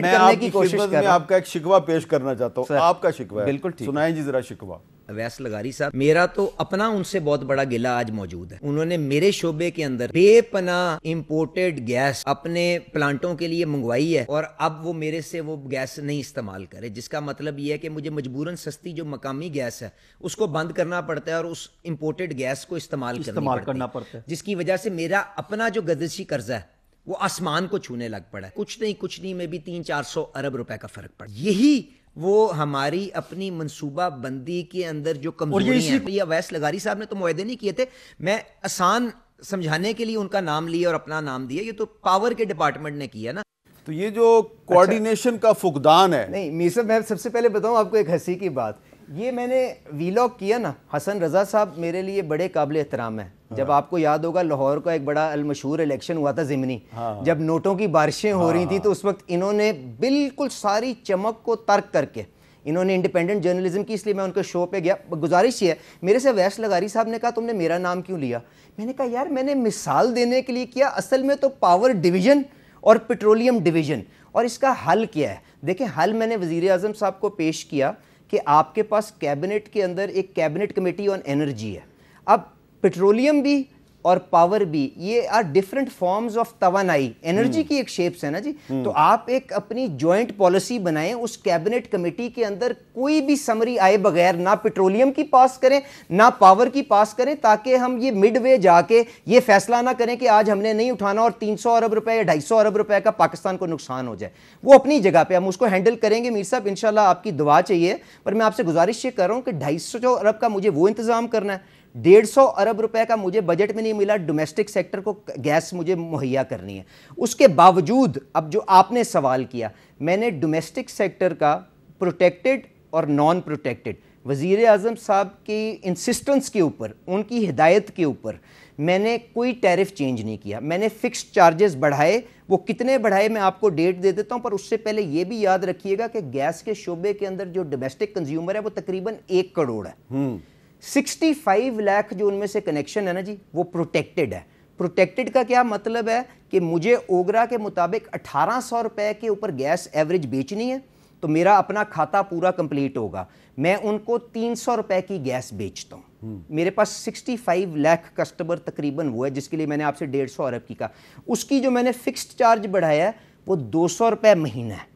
میں آپ کی خدمت میں آپ کا ایک شکوہ پیش کرنا چاہتا ہوں. آپ کا شکوہ ہے, بالکل ٹھیک, سنائیں جی ذرا شکوہ. اویس لغاری صاحب, میرا تو اپنا ان سے بہت بڑا گلہ آج موجود ہے. انہوں نے میرے شعبے کے اندر بے پناہ امپورٹڈ گیس اپنے پلانٹوں کے لیے منگوائی ہے, اور اب وہ میرے سے وہ گیس نہیں استعمال کرے, جس کا مطلب یہ ہے کہ مجھے مجبوراً سستی جو مقامی گیس ہے اس کو بند کرنا پڑتا ہے اور اس امپورٹڈ گیس کو استعمال کرنا پڑتا ہے, جس کی وجہ سے میرا اپنا جو گردشی قرضہ ہے وہ آسمان کو چھونے لگ پڑا ہے. کچھ نہیں میں بھی 300-400 ارب روپے کا فرق پڑا. یہی وہ ہماری اپنی منصوبہ بندی کے اندر جو کمزوری ہیں. یہ اویس لغاری صاحب نے تو معاہدے نہیں کیے تھے, میں آسان سمجھانے کے لیے ان کا نام لیا اور اپنا نام دیا, یہ تو پاور کے ڈپارٹمنٹ نے کیا نا. تو یہ جو کوارڈینیشن کا فقدان ہے. نہیں میر صاحب, میں سب سے پہلے بتاؤں آپ کو ایک ہنسی کی بات. یہ میں نے ویلاگ کیا نا, حسن رضا صاحب میرے لیے بڑے قابل احترام ہیں. جب آپ کو یاد ہوگا لاہور کا ایک بڑا المشہور الیکشن ہوا تھا ضمنی, جب نوٹوں کی بارشیں ہو رہی تھیں, تو اس وقت انہوں نے بالکل ساری چمک کو ترک کر کے انہوں نے انڈیپینڈنٹ جرنلزم کی, اس لیے میں ان کے شو پہ گیا. گزارش یہ ہے, میرے سے اویس لغاری صاحب نے کہا تم نے میرا نام کیوں لیا؟ میں نے کہا یار میں نے مثال دینے کے لیے کیا, اصل میں تو پاور ڈویژن اور پیٹرولیم ڈویژن, اور اس کا حل کیا ہے. دیکھیں حل میں نے وزیر اعظم صاحب کو پیش کیا کہ آپ کے پاس کیبنٹ کے اندر ایک کیبنٹ کمیٹی آن انرجی ہے. اب پیٹرولیم بھی اور پاور بھی, یہ آر ڈفرنٹ فارمز آف توانائی, انرجی کی ایک شیپس ہے نا جی. تو آپ ایک اپنی جوائنٹ پالیسی بنائیں, اس کیبنٹ کمیٹی کے اندر کوئی بھی سمری آئے بغیر نہ پیٹرولیم کی پاس کریں نہ پاور کی پاس کریں, تاکہ ہم یہ مڈ وے جا کے یہ فیصلہ نہ کریں کہ آج ہم نے نہیں اٹھانا اور 300 ارب روپے یا 250 ارب روپے کا پاکستان کو نقصان ہو جائے. وہ اپنی جگہ پہ ہم اس کو ہینڈل کریں گے. میر صاحب انشاءاللہ آپ کی دعا چاہیے, پر میں آپ سے گزارش یہ کر رہا ہوں کہ 250 ارب کا مجھے وہ انتظام کرنا ہے, 150 ارب روپے کا مجھے بجٹ میں نہیں ملا, ڈومیسٹک سیکٹر کو گیس مجھے مہیا کرنی ہے. اس کے باوجود اب جو آپ نے سوال کیا, میں نے ڈومیسٹک سیکٹر کا پروٹیکٹڈ اور نان پروٹیکٹڈ وزیر اعظم صاحب کی انسسٹنس کے اوپر, ان کی ہدایت کے اوپر میں نے کوئی ٹیرف چینج نہیں کیا. میں نے فکسڈ چارجز بڑھائے, وہ کتنے بڑھائے میں آپ کو ڈیٹ دے دیتا ہوں, پر اس سے پہلے یہ بھی یاد رکھیے گا کہ گیس کے شعبے کے اندر جو ڈومیسٹک کنزیومر ہے وہ تقریباً 1 کروڑ ہے. 65 لاکھ جو ان میں سے کنیکشن ہے نا جی, وہ پروٹیکٹڈ ہے. پروٹیکٹڈ کا کیا مطلب ہے کہ مجھے اوگرا کے مطابق 1800 روپے کے اوپر گیس ایوریج بیچنی ہے, تو میرا اپنا کھاتا پورا کمپلیٹ ہوگا. میں ان کو 300 روپے کی گیس بیچتا ہوں. میرے پاس 65 لاکھ کسٹمر تقریباً وہ ہے, جس کے لیے میں نے آپ سے 150 ارب کی کہا. اس کی جو میں نے فکسڈ چارج بڑھایا ہے وہ 200 روپے مہینہ ہے.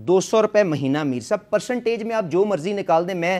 200 روپے مہینہ. میر صاحب پرسنٹیج میں آپ جو مرضی نکال دیں, میں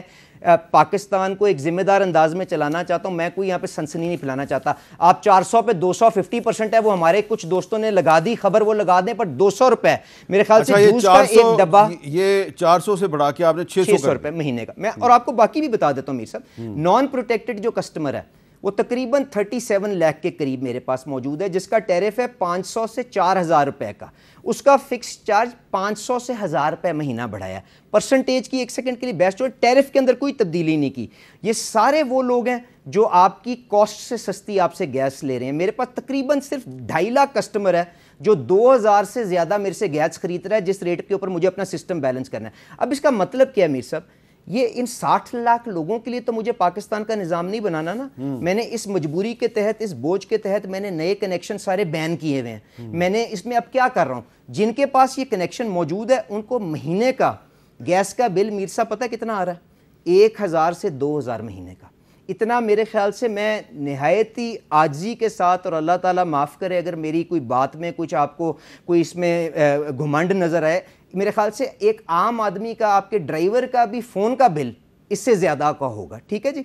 پاکستان کو ایک ذمہ دار انداز میں چلانا چاہتا ہوں, میں کوئی یہاں پہ سنسنی نہیں پھیلانا چاہتا. آپ 400 پہ 250% ہے, وہ ہمارے کچھ دوستوں نے لگا دی خبر, وہ لگا دیں, پر 200 روپے میرے خیال سے جوس کا ایک ڈبہ, یہ 400 سے بڑھا کے آپ نے 600 روپے مہینے کا. میں اور آپ کو باقی بھی بتا دیتا ہوں میر صاحب. نان پروٹیکٹڈ جو کسٹمر ہے وہ تقریباً 37 لاکھ کے قریب میرے پاس موجود ہے, جس کا ٹیرف ہے 500 سے 4000 روپے کا. اس کا فکس چارج 500 سے 1000 روپے مہینہ بڑھایا. پرسنٹیج کی ایک سیکنڈ کے لیے بیسٹ ہو, ٹیرف کے اندر کوئی تبدیلی نہیں کی. یہ سارے وہ لوگ ہیں جو آپ کی کاسٹ سے سستی آپ سے گیس لے رہے ہیں. میرے پاس تقریباً صرف 2.5 لاکھ کسٹمر ہے جو 2000 سے زیادہ میرے سے گیس خرید رہا ہے, جس ریٹ کے اوپر مجھے اپنا سسٹم بیلنس کرنا ہے. اب اس کا مطلب کیا ہے میر صاحب, یہ ان 60 لاکھ لوگوں کے لیے تو مجھے پاکستان کا نظام نہیں بنانا نا. میں نے اس مجبوری کے تحت, اس بوجھ کے تحت میں نے نئے کنیکشن سارے بین کیے ہوئے ہیں. میں نے اس میں اب کیا کر رہا ہوں, جن کے پاس یہ کنیکشن موجود ہے ان کو مہینے کا گیس کا بل میر صاحب پتہ کتنا آ رہا ہے, 1000 سے 2000 مہینے کا. اتنا میرے خیال سے میں نہایت ہی عاجزی کے ساتھ, اور اللہ تعالیٰ معاف کرے اگر میری کوئی بات میں کچھ آپ کو کوئی اس میں گھمنڈ نظر آئے, میرے خیال سے ایک عام آدمی کا, آپ کے ڈرائیور کا بھی فون کا بل اس سے زیادہ کا ہوگا. ٹھیک ہے جی.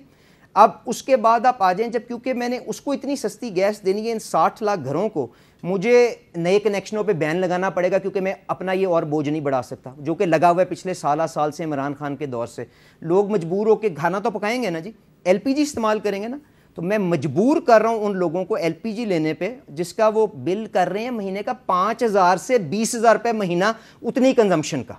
اب اس کے بعد آپ آ جائیں, جب کیونکہ میں نے اس کو اتنی سستی گیس دینی ہے, ان 60 لاکھ گھروں کو مجھے نئے کنیکشنوں پہ بین لگانا پڑے گا, کیونکہ میں اپنا یہ اور بوجھ نہیں بڑھا سکتا, جو کہ لگا ہوا ہے پچھلے سال سے عمران خان کے دور سے. لوگ مجبور ہو کے کھانا تو پکائیں گے نا جی, ایل پی جی استعمال کریں گے نا, تو میں مجبور کر رہا ہوں ان لوگوں کو ایل پی جی لینے پہ, جس کا وہ بل کر رہے ہیں مہینے کا 5000 سے 20000 روپے مہینہ, اتنی کنزمپشن کا.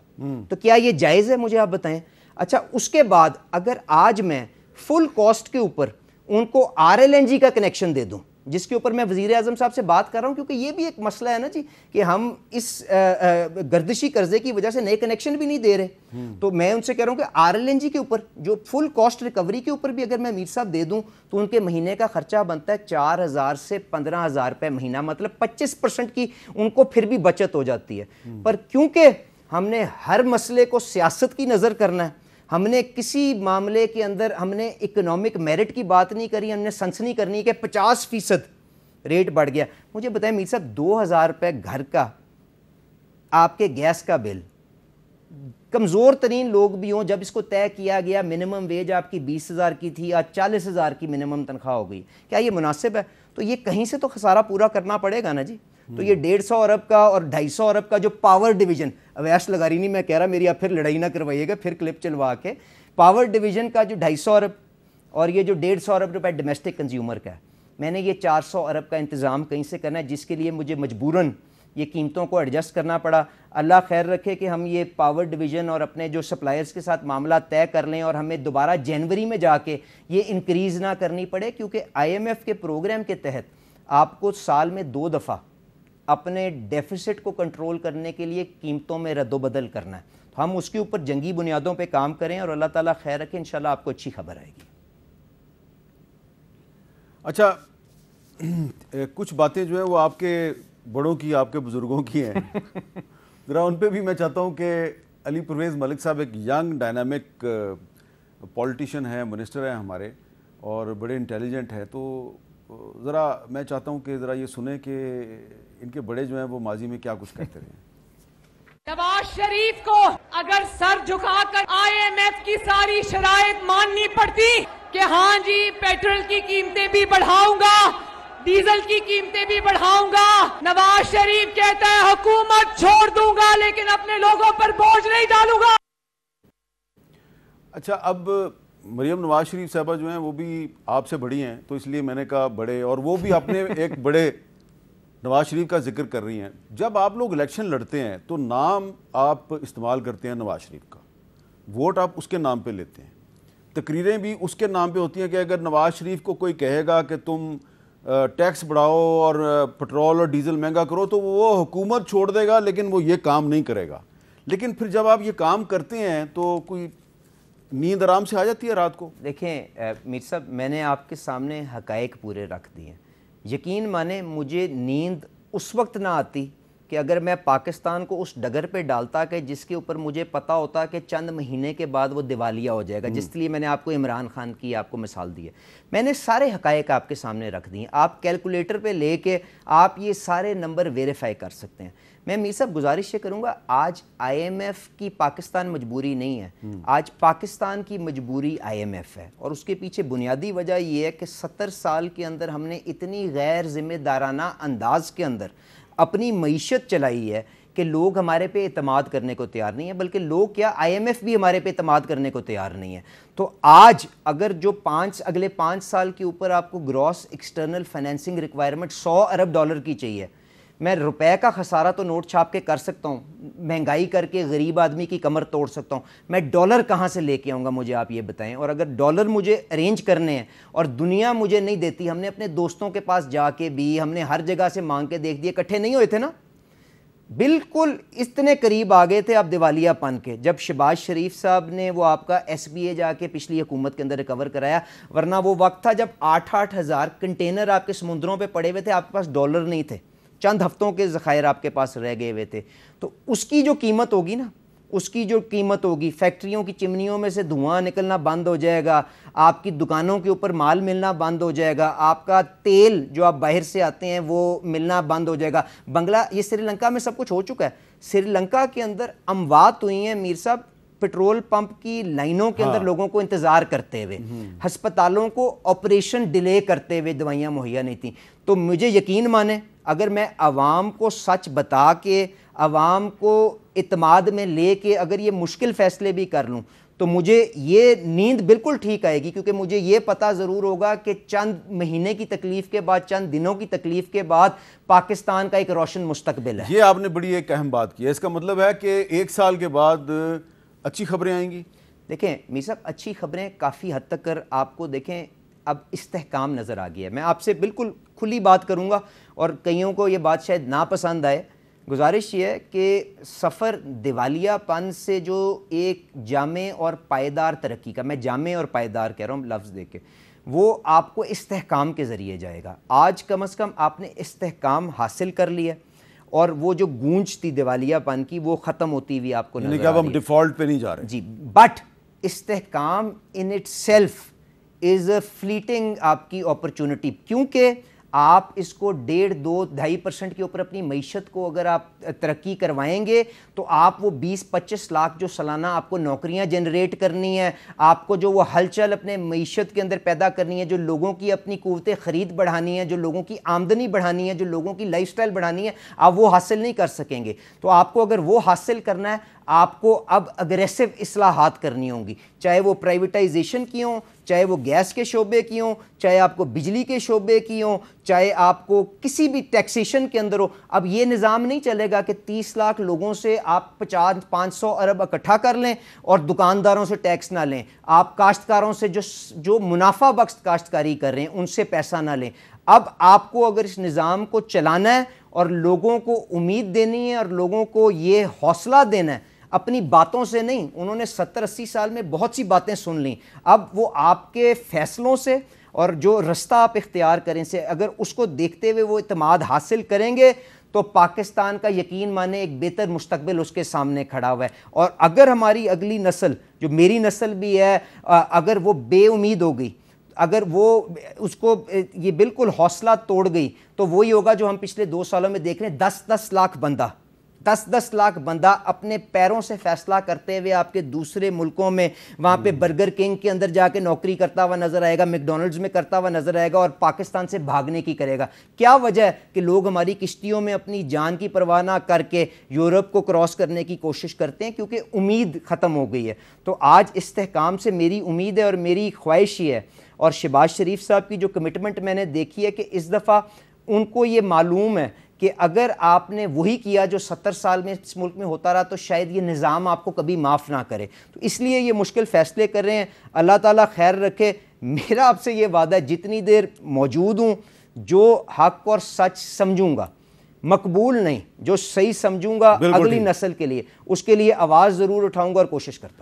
تو کیا یہ جائز ہے, مجھے آپ بتائیں. اچھا, اس کے بعد اگر آج میں فل کاسٹ کے اوپر ان کو آر ایل این جی کا کنیکشن دے دوں, جس کے اوپر میں وزیر اعظم صاحب سے بات کر رہا ہوں, کیونکہ یہ بھی ایک مسئلہ ہے نا جی کہ ہم اس گردشی قرضے کی وجہ سے نئے کنیکشن بھی نہیں دے رہے. تو میں ان سے کہہ رہا ہوں کہ آر ایل این جی کے اوپر جو فل کاسٹ ریکوری کے اوپر بھی اگر میں میر صاحب دے دوں تو ان کے مہینے کا خرچہ بنتا ہے 4000 سے 15000 روپے مہینہ, مطلب 25% کی ان کو پھر بھی بچت ہو جاتی ہے. پر کیونکہ ہم نے ہر مسئلے کو سیاست کی نظر کرنا ہے. ہم نے کسی معاملے کے اندر ہم نے اکنامک میرٹ کی بات نہیں کری, ہم نے سنسنی کرنی کہ 50% ریٹ بڑھ گیا. مجھے بتائیں میر صاحب 2000 روپے گھر کا آپ کے گیس کا بل, کمزور ترین لوگ بھی ہوں, جب اس کو طے کیا گیا منیمم ویج آپ کی 20,000 کی تھی, آج 40,000 کی منیمم تنخواہ ہو گئی. کیا یہ مناسب ہے؟ تو یہ کہیں سے تو خسارہ پورا کرنا پڑے گا نا جی. تو یہ 150 ارب کا اور 250 ارب کا جو پاور ڈویژن, اویس لغاری نہیں میں کہہ رہا میری آپ پھر لڑائی نہ کروائیے گا, پھر کلپ چلوا کے, پاور ڈویژن کا جو 250 ارب اور یہ جو 150 ارب روپے ڈومیسٹک کنزیومر کا ہے, میں نے یہ 400 ارب کا انتظام کہیں سے کرنا ہے, جس کے لیے مجھے مجبوراً یہ قیمتوں کو ایڈجسٹ کرنا پڑا. اللہ خیر رکھے کہ ہم یہ پاور ڈویژن اور اپنے جو سپلائرز کے ساتھ معاملہ طے کر لیں اور ہمیں دوبارہ جنوری میں جا کے یہ انکریز نہ کرنی پڑے, کیونکہ IMF کے پروگرام کے تحت آپ کو سال میں 2 دفعہ اپنے ڈیفیسٹ کو کنٹرول کرنے کے لیے قیمتوں میں رد و بدل کرنا ہے. ہم اس کے اوپر جنگی بنیادوں پہ کام کریں اور اللہ تعالیٰ خیر رکھے, انشاءاللہ آپ کو اچھی خبر آئے گی. اچھا, کچھ باتیں جو ہیں وہ آپ کے بڑوں کی, آپ کے بزرگوں کی ہیں, ذرا ان پہ بھی میں چاہتا ہوں کہ علی پرویز ملک صاحب ایک ینگ ڈائنامک پولیٹیشین ہیں, منسٹر ہیں ہمارے, اور بڑے انٹیلیجنٹ ہیں, تو ذرا میں چاہتا ہوں کہ ذرا یہ سنیں کہ ان کے بڑے جو ہیں وہ ماضی میں کیا کچھ کہتے رہے. نواز شریف کو اگر سر جھکا کر IMF کی ساری شرائط ماننی پڑتی کہ ہاں جی پیٹرول کی قیمتیں بھی بڑھاؤں گا, ڈیزل کی قیمتیں بھی بڑھاؤں گا, نواز شریف کہتا ہے حکومت چھوڑ دوں گا لیکن اپنے لوگوں پر بوجھ نہیں ڈالوں گا. اچھا, اب مریم نواز شریف صاحبہ جو ہیں وہ بھی آپ سے بڑی ہیں, تو اس لیے میں نے کہا بڑے, اور وہ بھی اپنے ایک بڑے نواز شریف کا ذکر کر رہی ہیں. جب آپ لوگ الیکشن لڑتے ہیں تو نام آپ استعمال کرتے ہیں نواز شریف کا, ووٹ آپ اس کے نام پہ لیتے ہیں, تقریریں بھی اس کے نام پہ ہوتی ہیں کہ اگر نواز شریف کو کوئی کہے گا کہ تم ٹیکس بڑھاؤ اور پٹرول اور ڈیزل مہنگا کرو تو وہ حکومت چھوڑ دے گا لیکن وہ یہ کام نہیں کرے گا. لیکن پھر جب آپ یہ کام کرتے ہیں تو کوئی نیند آرام سے آ جاتی ہے رات کو. دیکھیں میر صاحب, میں نے آپ کے سامنے حقائق پورے رکھ دیے ہیں. یقین مانیں مجھے نیند اس وقت نہ آتی کہ اگر میں پاکستان کو اس ڈگر پہ ڈالتا کہ جس کے اوپر مجھے پتا ہوتا کہ چند مہینے کے بعد وہ دیوالیہ ہو جائے گا, جس لیے میں نے آپ کو عمران خان کی آپ کو مثال دی ہے. میں نے سارے حقائق آپ کے سامنے رکھ دی ہیں, آپ کیلکولیٹر پہ لے کے آپ یہ سارے نمبر ویریفائی کر سکتے ہیں. میں میر صاحب گزارش یہ کروں گا, آج IMF کی پاکستان مجبوری نہیں ہے, آج پاکستان کی مجبوری IMF ہے, اور اس کے پیچھے بنیادی وجہ یہ ہے کہ 70 سال کے اندر ہم نے اتنی غیر ذمہ دارانہ انداز کے اندر اپنی معیشت چلائی ہے کہ لوگ ہمارے پہ اعتماد کرنے کو تیار نہیں ہیں, بلکہ لوگ کیا IMF بھی ہمارے پہ اعتماد کرنے کو تیار نہیں ہے. تو آج اگر جو اگلے 5 سال کے اوپر آپ کو گراس ایکسٹرنل فائنینسنگ ریکوائرمنٹ 100 ارب ڈالر کی چاہیے, میں روپے کا خسارہ تو نوٹ چھاپ کے کر سکتا ہوں, مہنگائی کر کے غریب آدمی کی کمر توڑ سکتا ہوں, میں ڈالر کہاں سے لے کے آؤں گا مجھے آپ یہ بتائیں. اور اگر ڈالر مجھے ارینج کرنے ہیں اور دنیا مجھے نہیں دیتی, ہم نے اپنے دوستوں کے پاس جا کے بھی, ہم نے ہر جگہ سے مانگ کے دیکھ دیے, اکٹھے نہیں ہوئے تھے نا, بالکل اتنے قریب آ گئے تھے آپ دیوالیہ پن کے, جب شہباز شریف صاحب نے وہ آپ کا SBA جا کے پچھلی حکومت کے اندر ریکور کرایا, ورنہ وہ وقت تھا جب 8-8 ہزار کنٹینر آپ کے سمندروں پہ پڑے ہوئے تھے, آپ کے پاس ڈالر نہیں تھے, چند ہفتوں کے ذخائر آپ کے پاس رہ گئے ہوئے تھے. تو اس کی جو قیمت ہوگی نا, اس کی جو قیمت ہوگی, فیکٹریوں کی چمنیوں میں سے دھواں نکلنا بند ہو جائے گا, آپ کی دکانوں کے اوپر مال ملنا بند ہو جائے گا, آپ کا تیل جو آپ باہر سے آتے ہیں وہ ملنا بند ہو جائے گا. یہ سری لنکا میں سب کچھ ہو چکا ہے. سری لنکا کے اندر اموات ہوئی ہیں میر صاحب, پیٹرول پمپ کی لائنوں کے اندر لوگوں کو انتظار کرتے ہوئے, ہسپتالوں کو آپریشن ڈیلے کرتے ہوئے, دوائیاں مہیا نہیں تھیں. تو مجھے یقین مانیں اگر میں عوام کو سچ بتا کے, عوام کو اعتماد میں لے کے اگر یہ مشکل فیصلے بھی کر لوں تو مجھے یہ نیند بالکل ٹھیک آئے گی, کیونکہ مجھے یہ پتہ ضرور ہوگا کہ چند مہینے کی تکلیف کے بعد, چند دنوں کی تکلیف کے بعد پاکستان کا ایک روشن مستقبل ہے. یہ آپ نے بڑی ایک اہم بات کی ہے. اس کا مطلب ہے کہ 1 سال کے بعد اچھی خبریں آئیں گی. دیکھیں میر صاحب, اچھی خبریں کافی حد تک آپ کو دیکھیں اب استحکام نظر آ گیا ہے. میں آپ سے بالکل کھلی بات کروں گا, اور کئیوں کو یہ بات شاید ناپسند آئے. گزارش یہ ہے کہ سفر دیوالیہ پن سے جو ایک جامع اور پائیدار ترقی کا, میں جامع اور پائیدار کہہ رہا ہوں لفظ دے کے, وہ آپ کو استحکام کے ذریعے جائے گا. آج کم از کم آپ نے استحکام حاصل کر لیا, اور وہ جو گونج تھی دیوالیہ پن کی وہ ختم ہوتی ہوئی آپ کو نظر آ رہی ہے. اب ہم ڈیفالٹ پہ نہیں جا رہے. جی بٹ استحکام in it self is a fleeting آپ کی اپرچونٹی, کیونکہ آپ اس کو 1.5-2-2.5% کے اوپر اپنی معیشت کو اگر آپ ترقی کروائیں گے تو آپ وہ 20-25 لاکھ جو سالانہ آپ کو نوکریاں جنریٹ کرنی ہیں, آپ کو جو وہ ہلچل اپنے معیشت کے اندر پیدا کرنی ہے, جو لوگوں کی اپنی قوت خرید بڑھانی ہے, جو لوگوں کی آمدنی بڑھانی ہے, جو لوگوں کی لائف سٹائل بڑھانی ہے, آپ وہ حاصل نہیں کر سکیں گے. تو آپ کو اگر وہ حاصل کرنا ہے آپ کو اب اگریسو اصلاحات کرنی ہوں گی, چاہے وہ پرائیویٹائزیشن کی ہوں, چاہے وہ گیس کے شعبے کی ہوں, چاہے آپ کو بجلی کے شعبے کی ہوں, چاہے آپ کو کسی بھی ٹیکسیشن کے اندر ہو. اب یہ نظام نہیں چلے گا کہ 30 لاکھ لوگوں سے آپ 500 ارب اکٹھا کر لیں اور دکانداروں سے ٹیکس نہ لیں, آپ کاشتکاروں سے جو منافع بخش کاشتکاری کر رہے ہیں ان سے پیسہ نہ لیں. اب آپ کو اگر اس نظام کو چلانا ہے اور لوگوں کو امید دینی ہے اور لوگوں کو یہ حوصلہ دینا ہے, اپنی باتوں سے نہیں, انہوں نے 70-80 سال میں بہت سی باتیں سن لیں, اب وہ آپ کے فیصلوں سے اور جو رستہ آپ اختیار کریں سے اگر اس کو دیکھتے ہوئے وہ اعتماد حاصل کریں گے تو پاکستان کا یقین مانے ایک بہتر مستقبل اس کے سامنے کھڑا ہوا ہے. اور اگر ہماری اگلی نسل, جو میری نسل بھی ہے, اگر وہ بے امید ہو گئی, اگر وہ اس کو یہ بالکل حوصلہ توڑ گئی, تو وہی ہوگا جو ہم پچھلے 2 سالوں میں دیکھ رہے ہیں. 10-10 لاکھ بندہ اپنے پیروں سے فیصلہ کرتے ہوئے آپ کے دوسرے ملکوں میں وہاں پہ برگر کنگ کے اندر جا کے نوکری کرتا ہوا نظر آئے گا, میک ڈونلڈز میں کرتا ہوا نظر آئے گا, اور پاکستان سے بھاگنے کی کرے گا. کیا وجہ ہے کہ لوگ ہماری کشتیوں میں اپنی جان کی پرواہ نہ کر کے یورپ کو کراس کرنے کی کوشش کرتے ہیں, کیونکہ امید ختم ہو گئی ہے. تو آج استحکام سے میری امید ہے اور میری خواہش یہ ہے, اور شہباز شریف صاحب کی جو کمٹمنٹ میں نے دیکھی ہے کہ اس دفعہ ان کو یہ معلوم ہے کہ اگر آپ نے وہی کیا جو 70 سال میں اس ملک میں ہوتا رہا تو شاید یہ نظام آپ کو کبھی معاف نہ کرے. تو اس لیے یہ مشکل فیصلے کر رہے ہیں. اللہ تعالیٰ خیر رکھے. میرا آپ سے یہ وعدہ ہے, جتنی دیر موجود ہوں جو حق اور سچ سمجھوں گا, مقبول نہیں, جو صحیح سمجھوں گا اگلی نسل کے لیے, اس کے لیے آواز ضرور اٹھاؤں گا اور کوشش کرتا